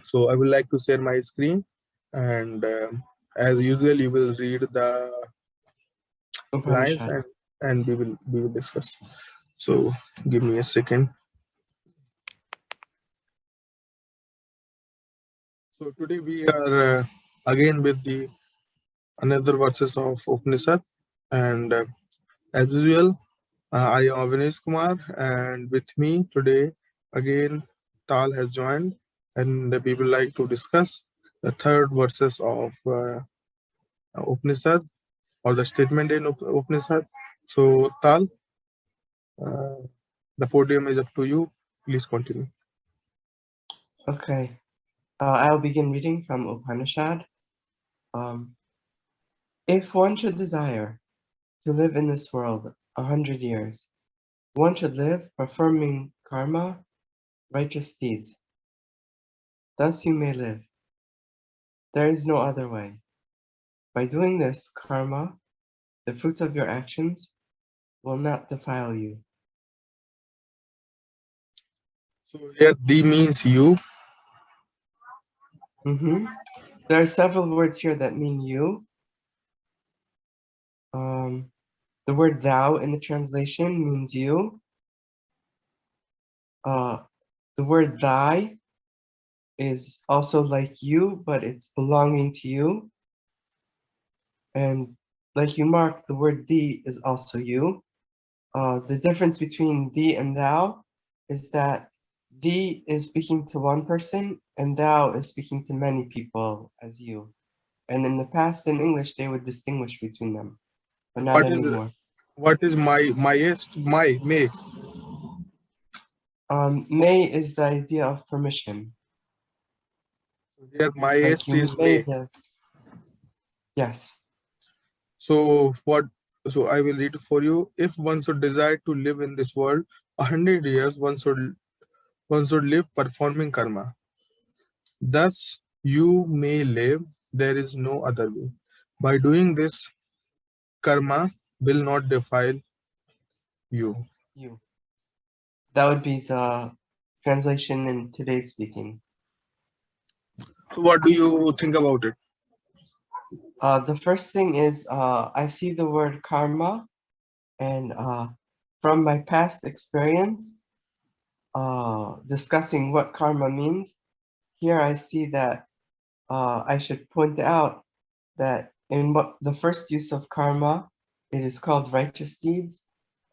So I would like to share my screen, and as usual, you will read the lines, Upanishad. and we will discuss. So give me a second. So today we are again with the another verses of Upnishad, and as usual, I am Avinash Kumar, and with me today again Tal has joined, and we would like to discuss the third verses of Upnishad, or the statement in Upnishad. So Tal, uh, the podium is up to you. Please continue. Okay. I'll begin reading from Upanishad. Um, if one should desire to live in this world 100 years, one should live performing karma, righteous deeds. Thus you may live. There is no other way. By doing this karma, the fruits of your actions will not defile you. So here D means you. There are several words here that mean you. The word thou in the translation means you. The word thy is also like you, but it's belonging to you. And like you marked, the word thee is also you. The difference between thee and thou is that thee is speaking to one person and thou is speaking to many people as you. And in the past in English, they would distinguish between them, but not anymore. What is my may? May is the idea of permission. Here Like you is may may. have, yes. So what? So I will read for you. If one should desire to live in this world 100 years, one should live performing karma. Thus you may live. There is no other way. By doing this, karma will not defile you. You. That would be the translation in today's speaking. So what do you think about it? The first thing is I see the word karma, and from my past experience, discussing what karma means, here I see that I should point out that in the first use of karma, it is called righteous deeds,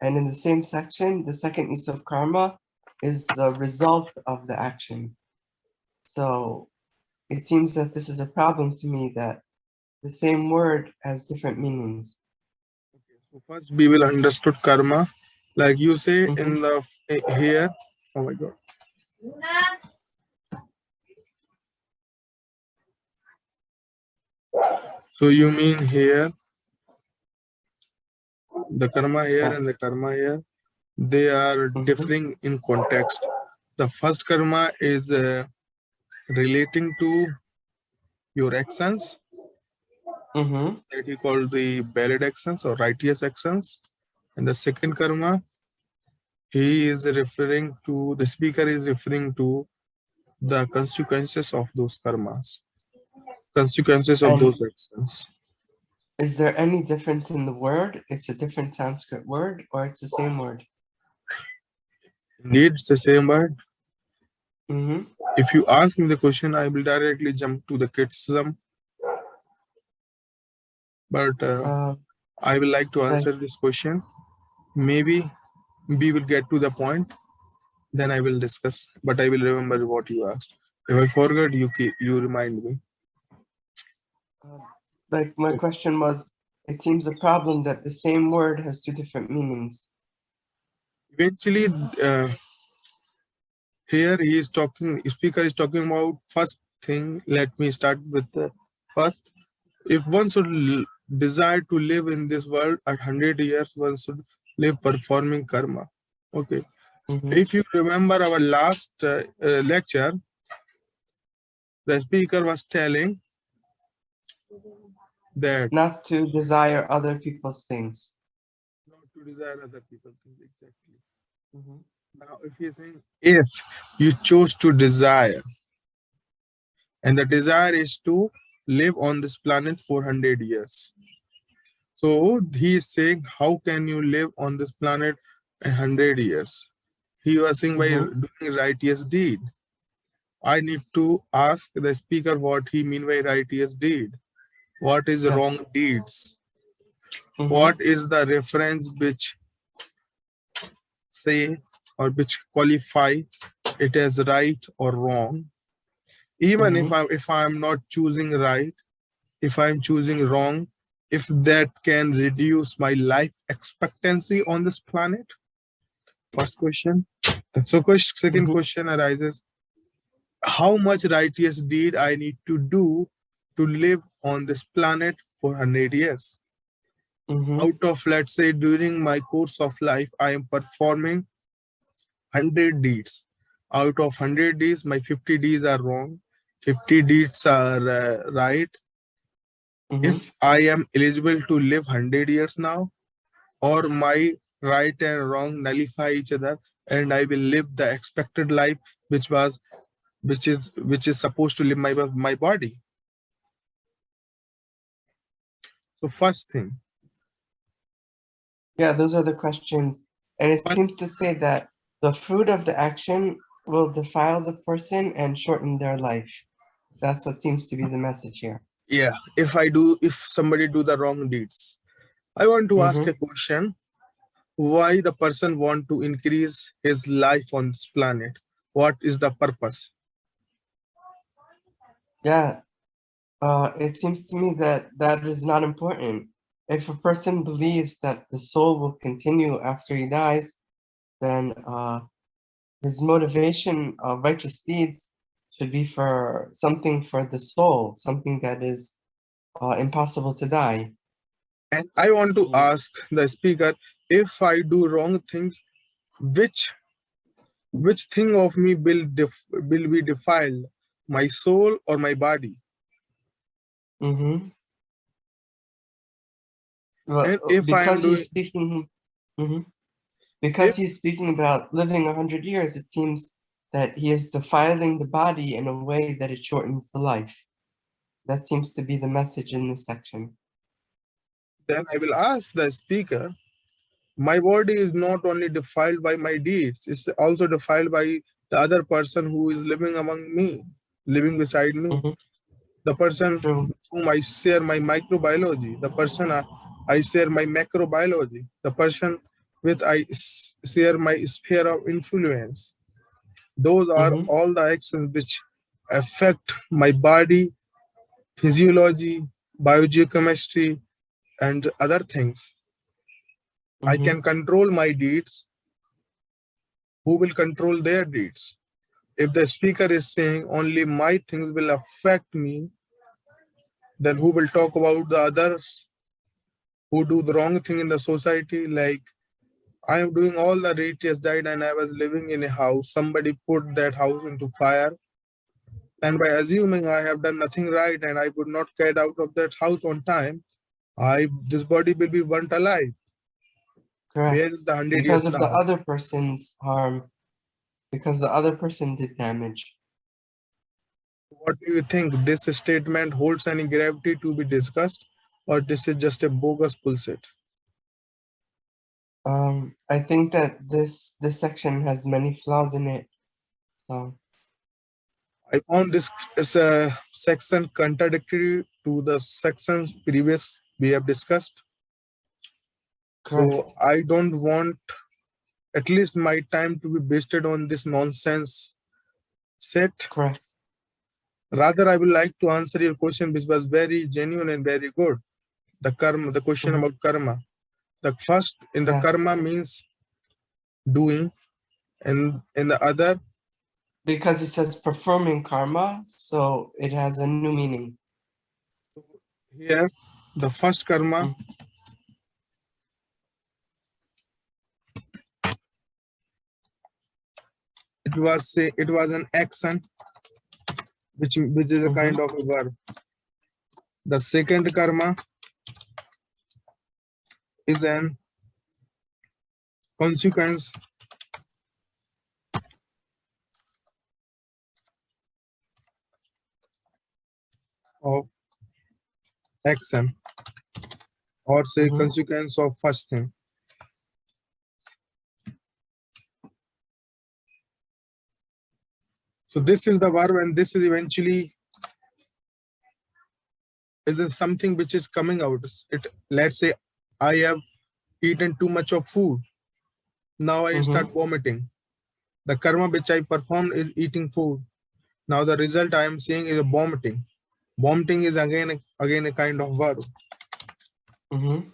and in the same section, the second use of karma is the result of the action. So it seems that this is a problem to me, that the same word has different meanings. So first we will understood karma, like you say Mhm. in the here. Oh my God. So you mean here the karma here and Yes. the karma here, they are Mhm. differing in context. The first karma is relating to your actions, Mhm. that you call the valid actions or righteous actions, and the second karma, he is referring to, the speaker is referring to the consequences of those karmas, consequences of And those actions. is there any difference in the word? It's a different Sanskrit word, or it's the same word? Indeed, it's the same word. Mhm. If you ask me the question, I will directly jump to the criticism, but I will like to Like answer this question. Maybe we will get to the point, then I will discuss, but I will remember what you asked. If I forget, you remind me. uh, like my question was, it seems a problem that the same word has two different meanings. Eventually, here he is talking, speaker is talking about first thing. Let me start with the first. If one should desire to live in this world 100 years, one should live performing karma. Okay. Mhm. If you remember our last lecture, the speaker was telling that Not to desire other people's things. not to desire other people things, exactly. Mhm. Now, if you're saying if you chose to desire, and the desire is to live on this planet for 100 years. So he is saying, how can you live on this planet 100 years? He was saying by Mm-hmm. doing righteous deed. I need to ask the speaker what he mean by righteous deed. What is Yes. wrong deeds? Mm-hmm. What is the reference which say or which qualify it as right or wrong? Even Mm-hmm. if I'm not choosing right, if I'm choosing wrong, if that can reduce my life expectancy on this planet. First question. So second Mm-hmm. question arises, how much righteous deed I need to do to live on this planet for 100 years? Mm-hmm. Out of, let's say, during my course of life, I am performing 100 deeds. Out of 100 deeds, my 50 deeds are wrong, 50 deeds are right. Mm-hmm. If I am eligible to live 100 years now, or my right and wrong nullify each other, and I will live the expected life which was which is supposed to live my body. So first thing, Yeah, those are the questions. And it first, seems to say that the fruit of the action will defile the person and shorten their life. That's what seems to be the message here. yeah, if somebody do the wrong deeds, I want to ask Mm-hmm. a question. Why the person want to increase his life on this planet? What is the purpose? Yeah, it seems to me that that is not important. If a person believes that the soul will continue after he dies, then his motivation of righteous deeds should be for something for the soul, something that is impossible to die. And I want to Mm. ask the speaker, if I do wrong things, which which thing of me will be defiled, my soul or my body? Mm-hmm. And Well, if I am doing, mhm. Because if he's speaking about living 100 years, it seems that he is defiling the body in a way that it shortens the life. That seems to be the message in this section. then I will ask the speaker, my body is not only defiled by my deeds, it's also defiled by the other person who is living among me, living beside me. Hmm. The person True. with whom I share my microbiology, the person I share my macrobiology, the person with share my sphere of influence. Those are Hmm. all the actions which affect my body, physiology, biogeochemistry, and other things. I Hmm. can control my deeds. Who will control their deeds? If the speaker is saying only my things will affect me, then who will talk about the others who do the wrong thing in the society? Like, I am doing all the righteous died and I was living in a house. Somebody put that house into fire. And by assuming I have done nothing right and I would not get out of that house on time, this body will be burnt alive. Where Correct. is the 100 years Because of the now? other person's harm, because the other person did damage. What do you think? This statement holds any gravity to be discussed, or this is just a bogus bullshit? I think that this section has many flaws in it. So I found this is a section contradictory to the sections previous we have discussed. So correct, I don't want at least my time to be wasted on this nonsense set. correct. Rather, I would like to answer your question, which was very genuine and very good. The karma, the question Hmm. about karma. The first in the Yeah, karma means doing, and in the other, because it says performing karma, so it has a new meaning. here, the first karma, Mm. it was an action, which is a Mm-hmm. kind of a verb. The second karma is an consequence, of action, or say Mm-hmm. consequence of first thing. So this is the verb, and this is eventually is something which is coming out. It, let's say I have eaten too much of food. Now I start Mm-hmm. vomiting. The karma which I performed is eating food. Now the result I am seeing is a vomiting. Vomiting is again a kind of verb. Mm-hmm.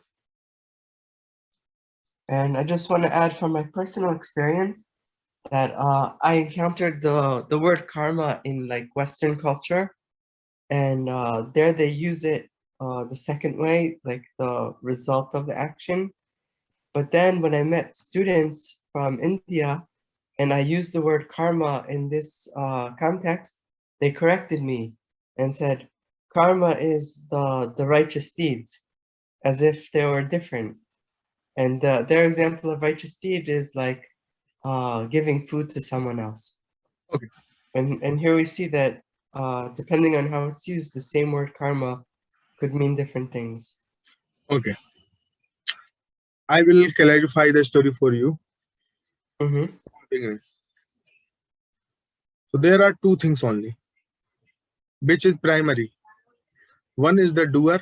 And I just want to add from my personal experience that I encountered the word karma in like Western culture, and there they use it the second way, like the result of the action. But then when I met students from India and I used the word karma in this context, they corrected me and said karma is the righteous deeds, as if they were different. And their example of righteous deed is like giving food to someone else. Okay. And here we see that depending on how it's used, the same word karma could mean different things. Okay. I will clarify the story for you. Mm-hmm. So there are two things only, which is primary. One is the doer,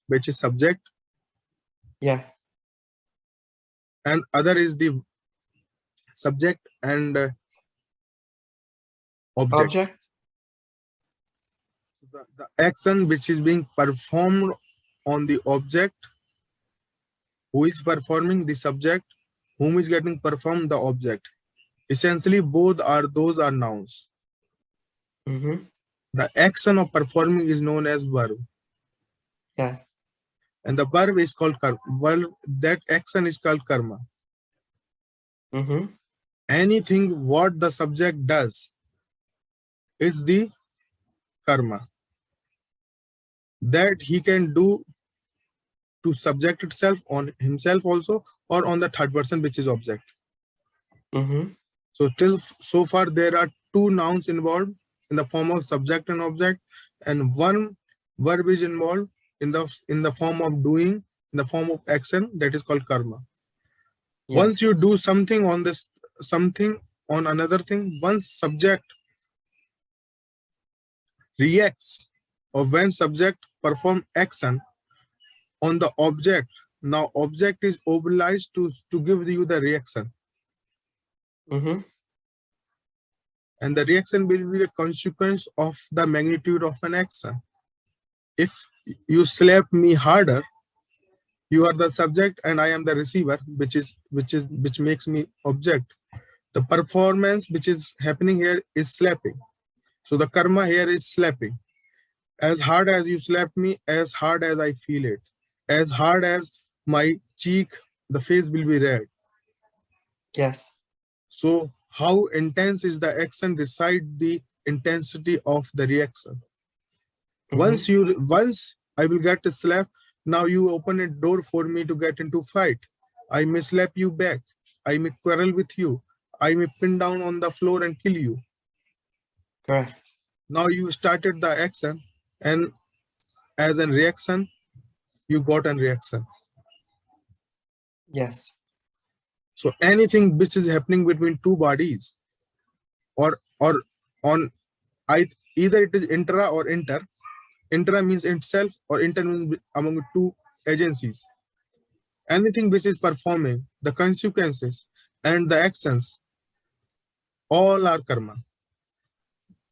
which is subject, Yeah. and other is the subject and object. Object. The action which is being performed on the object, who is performing the subject, whom is getting performed the object. Essentially, both are those are nouns. Mm-hmm. The action of performing is known as verb, Yeah. and the verb is called karma. Well, that action is called karma. Mm-hmm. Anything what the subject does is the karma. That he can do to subject itself on himself also, or on the third person, which is object. Mm-hmm. So till so far there are two nouns involved in the form of subject and object, and one verb is involved in the form of doing, in the form of action, that is called karma. Yeah. Once you do something on this, something on another thing, once subject reacts, or when subject perform action on the object, now object is obliged to give you the reaction, Mm-hmm. and the reaction will be a consequence of the magnitude of an action. If you slap me harder, you are the subject and I am the receiver, which makes me object. The performance which is happening here is slapping. So the karma here is slapping. As hard as you slap me, as hard as I feel it, as hard as my cheek, the face will be red. Yes. So how intense is the action decide the intensity of the reaction. Mm-hmm. Once I will get a slap, now you open a door for me to get into fight. I may slap you back. I may quarrel with you. I may pin down on the floor and kill you. Correct. Now you started the action, and as a reaction, you got a reaction. Yes. So anything which is happening between two bodies, or on either it is intra or inter. Intra means itself, or inter means among two agencies. Anything which is performing, the consequences and the actions, all are karma.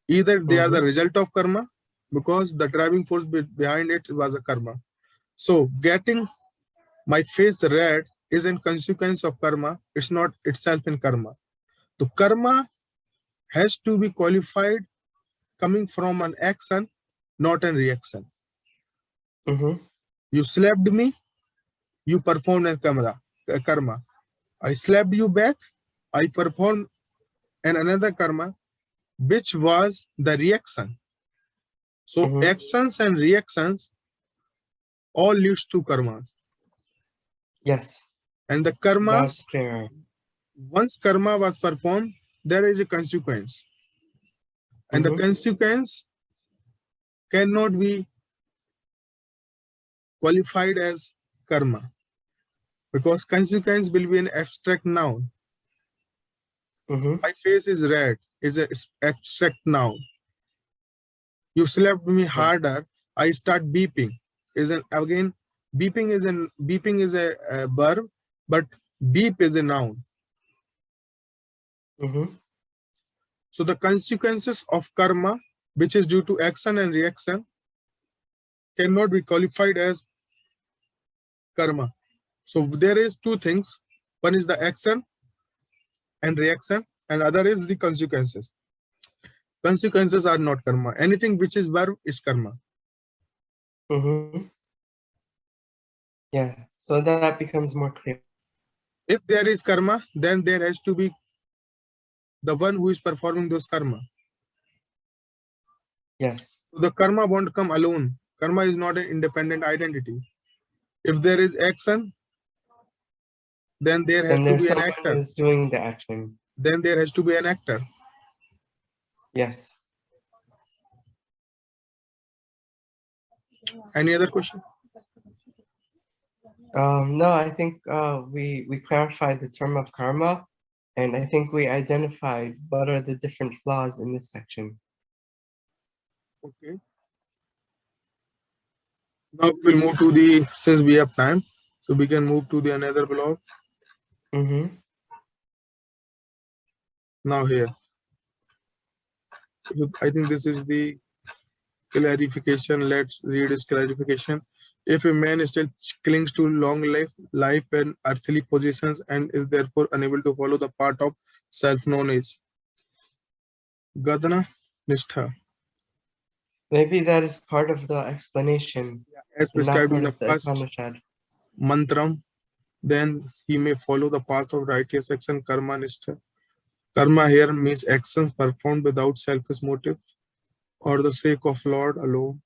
Either they are the Mm-hmm. result of karma, because the driving force behind it was a karma. So getting my face red is a consequence of karma. It's not itself in karma. The karma has to be qualified coming from an action, not a reaction. Mm-hmm. You slapped me, you performed a karma. I slapped you back, I performed another karma, which was the reaction. So Mm-hmm. actions and reactions all leads to karmas. Yes. And the Now it's karmas, clearer. once karma was performed, there is a consequence. And the Mm-hmm. consequence cannot be qualified as karma, because consequence will be an abstract noun. My face is red is an abstract noun. You slapped me harder, I start beeping. Is an again beeping is a verb, but beep is a noun. So the consequences of karma, which is due to action and reaction, cannot be qualified as karma. So there is two things. One is the action and reaction, and other is the consequences. Consequences are not karma. Anything which is verb is karma. Yeah, so that becomes more clear. If there is karma, then there has to be the one who is performing those karma. Yes. So the karma won't come alone. Karma is not an independent identity. If there is action, then there has And to there's be an someone actor. who's doing the action. Then there has to be an actor. Yes. Any other question? No, I think we clarified the term of karma, and I think we identified what are the different laws in this section. Okay. Now we'll move to the, since we have time, so we can move to the another block. Now here, so I think this is the clarification. Let's read this clarification. If a man still clings to long life and earthly positions and is therefore unable to follow the path of self known as Gadana Nishtha, Maybe that is part of the explanation as and not prescribed in part the of the first Upanishad. mantram, then he may follow the path of righteous action, karma nishtha. Karma here means actions performed without selfish motive or the sake of Lord alone.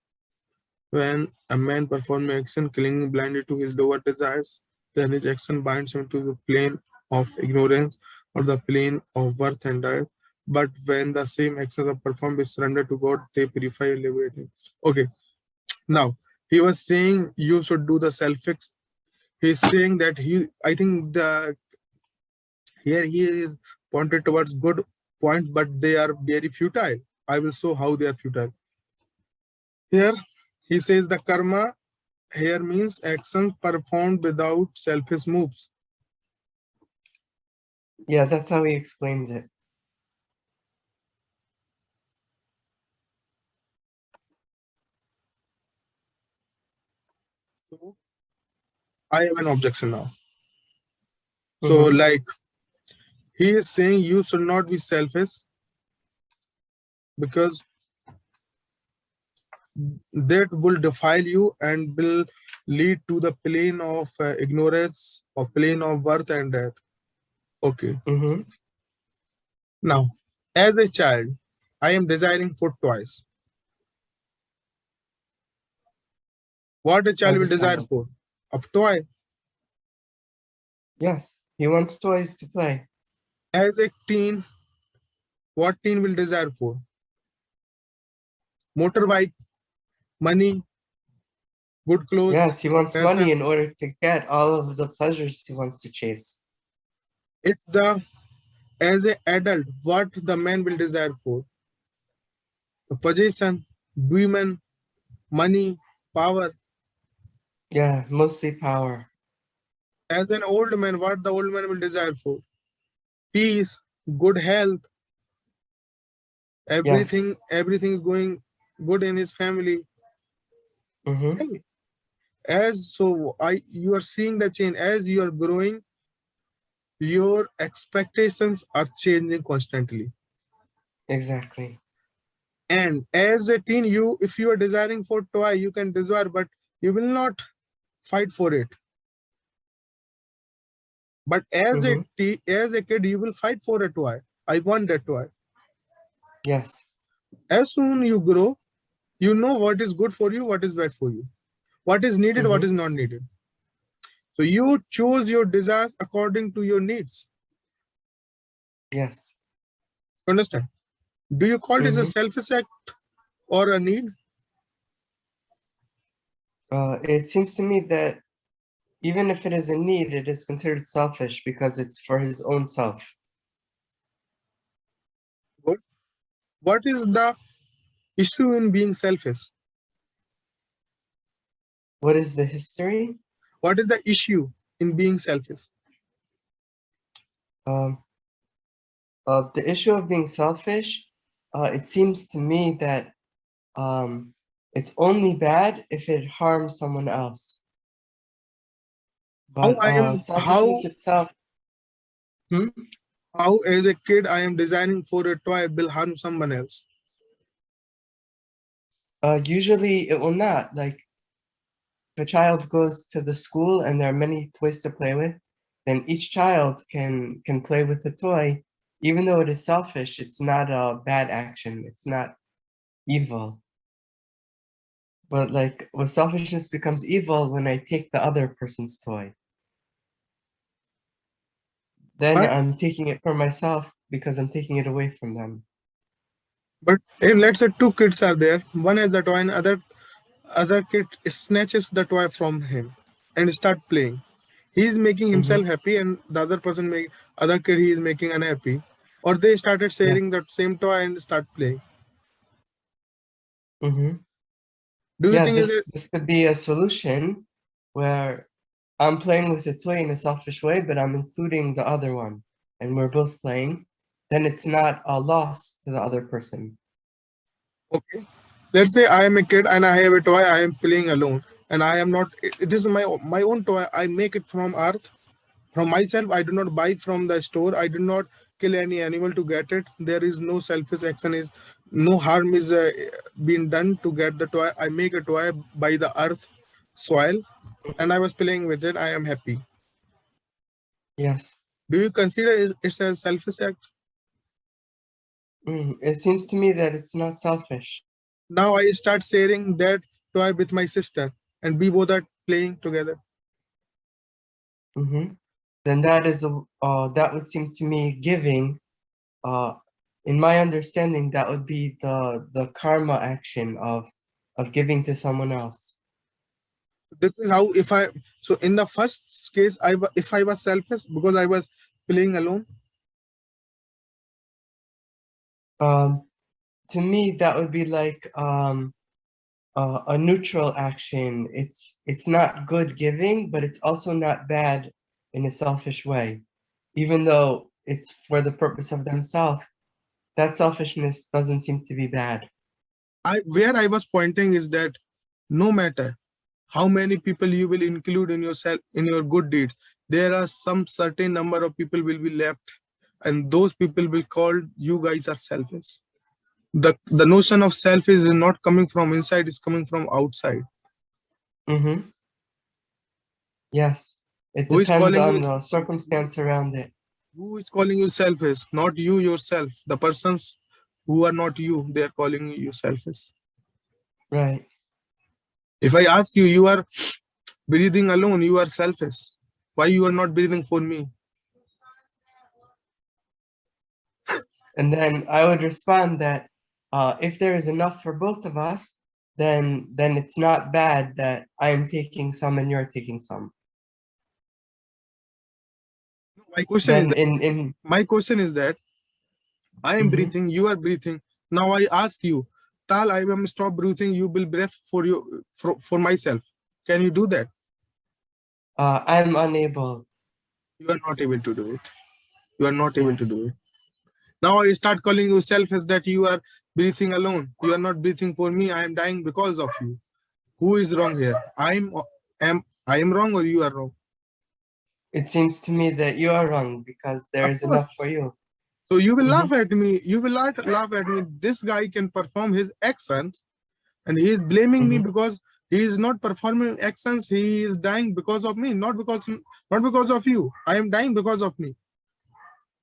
When a man performs action clinging blindly to his lower desires, then his action binds him to the plane of ignorance or the plane of birth and death. But when the same actions are performed with surrender to God, they purify and liberate him. Okay, now he was saying you should do the self-fix. He's saying that I think here he is pointed towards good points, but they are very futile. I will show how they are futile. Here he says the karma here means actions performed without selfish moves. Yeah, that's how he explains it. So I have an objection now. So like he is saying you should not be selfish because that will defile you and will lead to the plane of ignorance or plane of birth and death. Okay. Now, as a child, I am desiring for toys. What a child will desire for? A toy. Yes, he wants toys to play. As a teen, what teen will desire for? Motorbike, money, good clothes. Yes, he wants fashion. money in order to get all of the pleasures he wants to chase. If as an adult, what the man will desire for? A possession, women, money, power. Yeah, mostly power. As an old man, what the old man will desire for? Peace, good health, everything is going good in his family. As so you are seeing the change as you are growing, your expectations are changing constantly. Exactly. And as a teen, if you are desiring for toy, you can desire, but you will not fight for it. But as a kid, you will fight for a toy. I want that toy. Yes. As soon you grow, you know what is good for you, what is bad for you, what is needed, what is not needed. So you choose your desires according to your needs. Yes. Understand? Do you call it as a selfish act or a need? It seems to me that even if it is a need, it is considered selfish because it's for his own self. What, what is the issue in being selfish? What is the history? What is the issue in being selfish? Um, the issue of being selfish, it seems to me that um, it's only bad if it harms someone else. How But I am selfishness itself, hmm? how as a kid I am designing for a toy will harm someone else. Usually it will not. Like if a child goes to the school and there are many toys to play with, then each child can play with the toy, even though it is selfish. It's not a bad action. It's not evil. But like, well, selfishness becomes evil when I take the other person's toy. Then But I'm taking it for myself because I'm taking it away from them. but if let's say two kids are there, one has the toy and other kid snatches the toy from him and start playing. He is making Mm-hmm. himself happy and the other person make other kid he is making unhappy. Or they started Yeah. sharing that same toy and start playing. Mm-hmm. Do you Yeah, think is it this could be a solution where I'm playing with the toy in a selfish way, but I'm including the other one, and we're both playing. Then it's not a loss to the other person. okay? Let's say I am a kid and I have a toy, I am playing alone and I am not this is my own toy. I make it from earth from myself. I do not buy from the store. I do not kill any animal to get it. There is no selfish action, is no harm is being done to get the toy. I make a toy by the earth soil and I was playing with it. I am happy. Yes. Do you consider it's a selfish act? It seems to me that it's not selfish. Now I start sharing that toy with my sister and we both are playing together. hmm Then that is that would seem to me giving. Uh, in my understanding, that would be the karma action of giving to someone else. This is how if I so in the first case if I was selfish because I was playing alone. Um, to me, that would be like a neutral action. It's not good giving, but it's also not bad in a selfish way. Even though it's for the purpose of themselves, that selfishness doesn't seem to be bad. I where I was pointing is that no matter how many people you will include in yourself in your good deeds, there are some certain number of people will be left, and those people will call you guys are selfish. The notion of self is not coming from inside; it's coming from outside. Mm-hmm. Yes, it Who is depends calling on you? the circumstance around it. Who is calling you selfish? Not you yourself. The persons who are not you, they are calling you selfish. Right. If I ask you, you are breathing alone, you are selfish. Why you are not breathing for me? And then I would respond that if there is enough for both of us, then it's not bad that I am taking some and you're taking some. My question is Then that my question is that I am mhm, breathing, you are breathing. Now I ask you, Tal, I am stop breathing, you will breath for you for myself. Can you do that? I'm unable. You are not able to do it. You are not able to Yes, do it. Now I start calling you selfish that you are breathing alone. You are not breathing for me. I am dying because of you. Who is wrong here? I am wrong or you are wrong? it seems to me that you are wrong because there Of is enough course. for you. So you will hmm laugh at me. You will laugh at me. This guy can perform his actions and he is blaming me hmm because he is not performing actions. He is dying because of me, not because of you. I am dying because of me.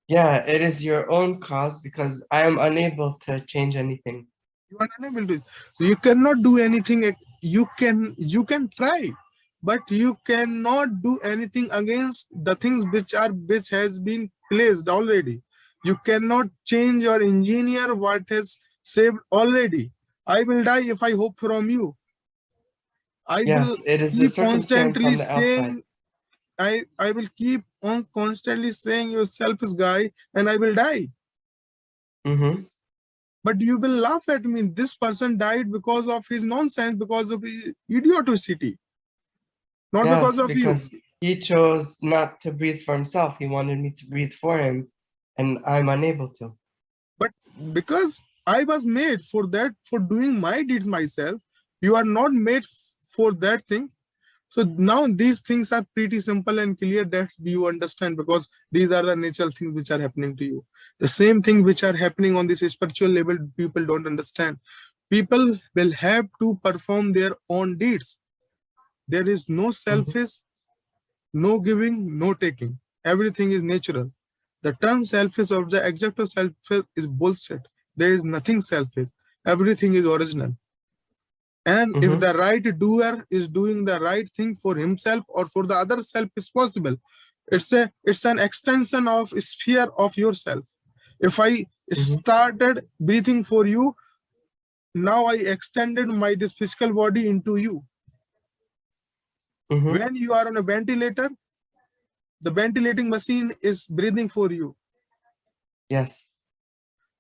Yeah, it is your own cause because I am unable to change anything. You are unable to. So you cannot do anything. You can try, but you cannot do anything against the things which has been placed already. You cannot change or engineer what has saved already. I will die if I hope from you. I will Yes, it is the keep circumstance constantly on the outside. saying, I will keep on constantly saying you're selfish guy and I will die. Mm-hmm. But you will laugh at me. This person died because of his nonsense, because of his idioticity, not because Yes, of you. because he chose not to breathe for himself. He wanted me to breathe for him, and I'm unable to. But because I was made for that, for doing my deeds myself, you are not made for that thing. So now these things are pretty simple and clear that you understand, because these are the natural things which are happening to you. The same thing which are happening on this spiritual level, people don't understand. People will have to perform their own deeds. There is no Mm-hmm. selfish, no giving, no taking. Everything is natural. The term selfish or the adjective of selfish is bullshit. There is nothing selfish. Everything is original. And if Mm-hmm. the right doer is doing the right thing for himself or for the other self is possible. It's an extension of sphere of yourself. If I Mm-hmm. started breathing for you, now I extended my this physical body into you. Mm-hmm. When you are on a ventilator, the ventilating machine is breathing for you. Yes.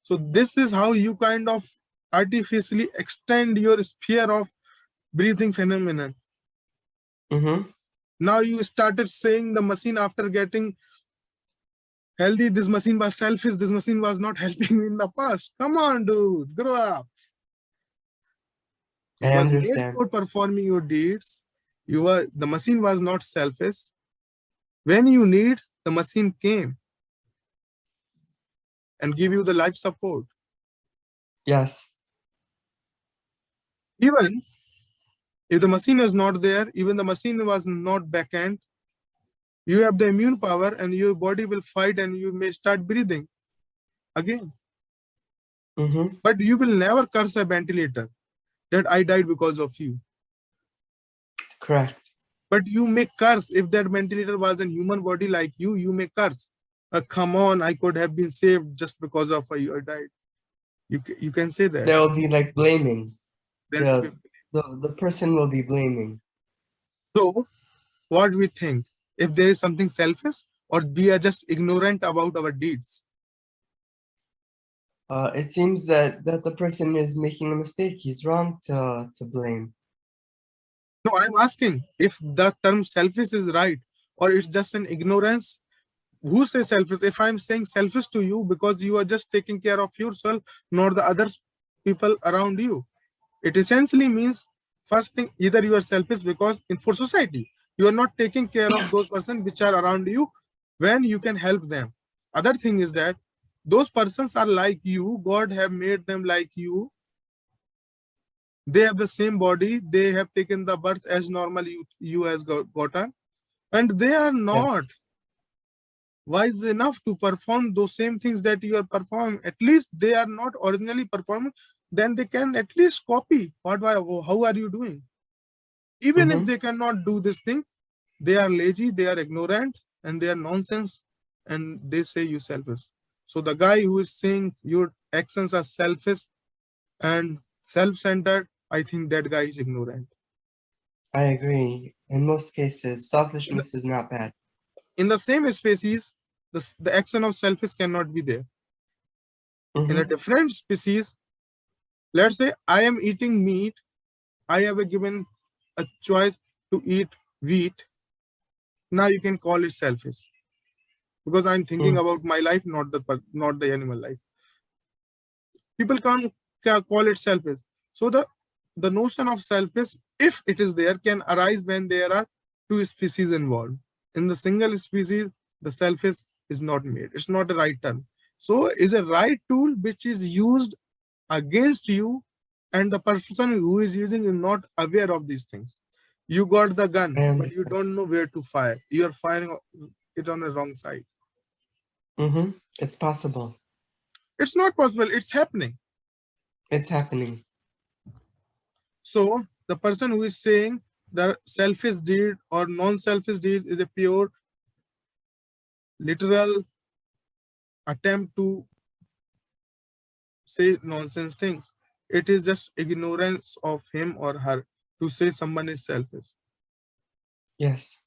So this is how you kind of artificially extend your sphere of breathing phenomenon. Mm-hmm. Now you started saying the machine after getting healthy, this machine was selfish, this machine was not helping me in the past. Come on, dude, grow up. You I was made understand. for performing your deeds. The machine was not selfish. When you need, the machine came and give you the life support. Yes. Even if the machine is not there, even the machine was not backend, you have the immune power and your body will fight and you may start breathing again. Mm-hmm. But you will never curse a ventilator that I died because of you. Correct. But you may curse if that ventilator was a human body like you may curse. Come on, I could have been saved just because of you I died. You can say that. There will be like blaming. There will be. The person will be blaming. So what we think, if there is something selfish or we are just ignorant about our deeds? It seems that the person is making a mistake. He's wrong to blame. No, I'm asking if the term selfish is right or it's just an ignorance. Who says selfish? If I'm saying selfish to you because you are just taking care of yourself, not the other people around you. It essentially means, first thing, either you are selfish because in for society, you are not taking care of those persons which are around you when you can help them. Other thing is that those persons are like you. God have made them like you. They have the same body. They have taken the birth as normal you has gotten. And they are not Yes. wise enough to perform those same things that you are performing. At least they are not originally performing, then they can at least copy how are you doing. Even if Mm-hmm. they cannot do this thing, they are lazy, they are ignorant, and they are nonsense, and they say you selfish. So the guy who is saying your actions are selfish and self-centered, I think that guy is ignorant. I agree. In most cases, In the, selfishness is not bad. in the same species, the action of selfish cannot be there. In a Mm-hmm. different species, let's say I am eating meat, I have a given a choice to eat wheat. Now you can call it selfish because I'm thinking Mm. about my life, not the animal life. People can't call it selfish. So the notion of selfish, if it is there, can arise when there are two species involved. In the single species, the selfish is not made. It's not the right term. So is a right tool which is used against you, and the person who is using is not aware of these things. You got the gun, I but you understand. don't know where to fire. You are firing it on the wrong side. Mm-hmm. It's possible. It's not possible. It's happening. It's happening. So the person who is saying the selfish deed or non-selfish deed is a pure literal attempt to say nonsense things. It is just ignorance of him or her. to say someone is selfish. Yes.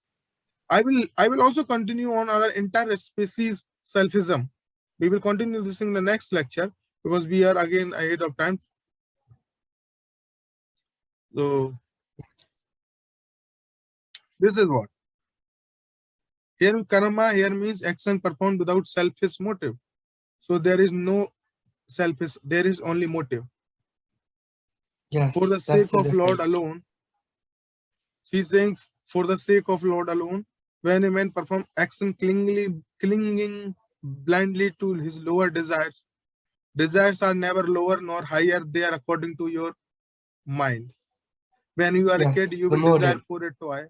I will also continue on our entire species selfism. We will continue this in the next lecture because we are again ahead of time. So this is what here karma here means action performed without selfish motive. So there is no selfish, there is only motive. For the Yes, sake that's the of Lord difference. alone, she's saying for the sake of Lord alone, when a man performs action clinging blindly to his lower desires, desires are never lower nor higher, they are according to your mind. When you are a kid, Yes, you the will desire motive. for a toy.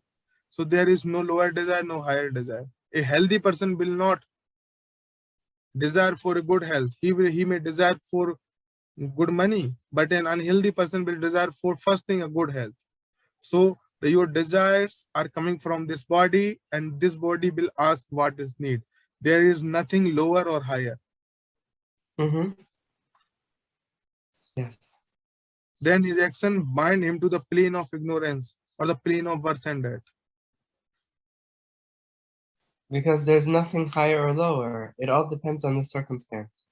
So there is no lower desire, no higher desire. A healthy person will not desire for a good health. He may desire for good money, but an unhealthy person will desire for first thing a good health. So your desires are coming from this body, and this body will ask what is need. There is nothing lower or higher. Mm-hmm. Yes. Then his action bind him to the plane of ignorance or the plane of birth and death. Because there's nothing higher or lower. It all depends on the circumstance.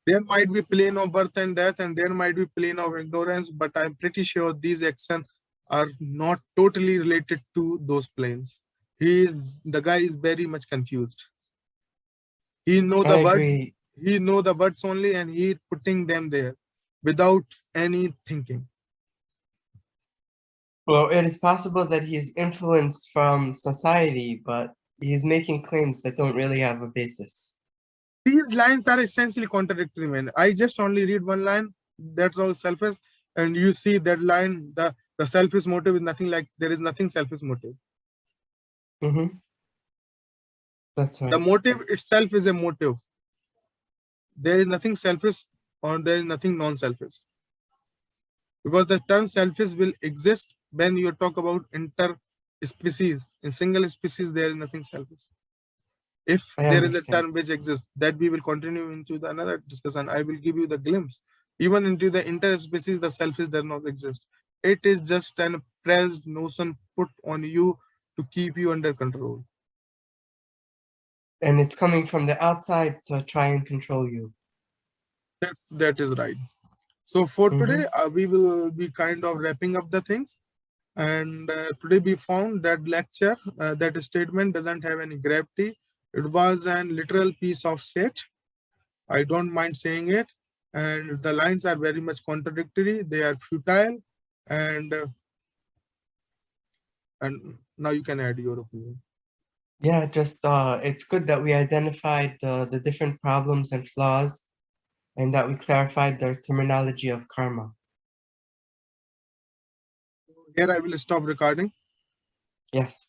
There might be plane of birth and death, and there might be plane of ignorance, but I'm pretty sure these actions are not totally related to those planes. The guy is very much confused. He know I the words, agree. he know the words only, and he putting them there without any thinking. Well, it is possible that he's influenced from society, but he's making claims that don't really have a basis. These lines are essentially contradictory, man. I just only read one line, that's all selfish, and you see that line, the selfish motive is nothing like, there is nothing selfish motive. Mm-hmm. That's The right. motive itself is a motive. There is nothing selfish or there is nothing non-selfish. Because the term selfish will exist when you talk about inter-species. In single species, there is nothing selfish. If I there is a understand. term which exists, that we will continue into the another discussion. I will give you the glimpse. Even into the interspecies, the selfish does not exist. It is just an pressed notion put on you to keep you under control. And it's coming from the outside to try and control you. That is right. So for Mm-hmm. today, we will be kind of wrapping up the things. And today we found that lecture, that statement doesn't have any gravity. It was a literal piece of shit. I don't mind saying it. And the lines are very much contradictory. They are futile. And now you can add your opinion. Yeah, just it's good that we identified the different problems and flaws and that we clarified the terminology of karma. Here I will stop recording. Yes.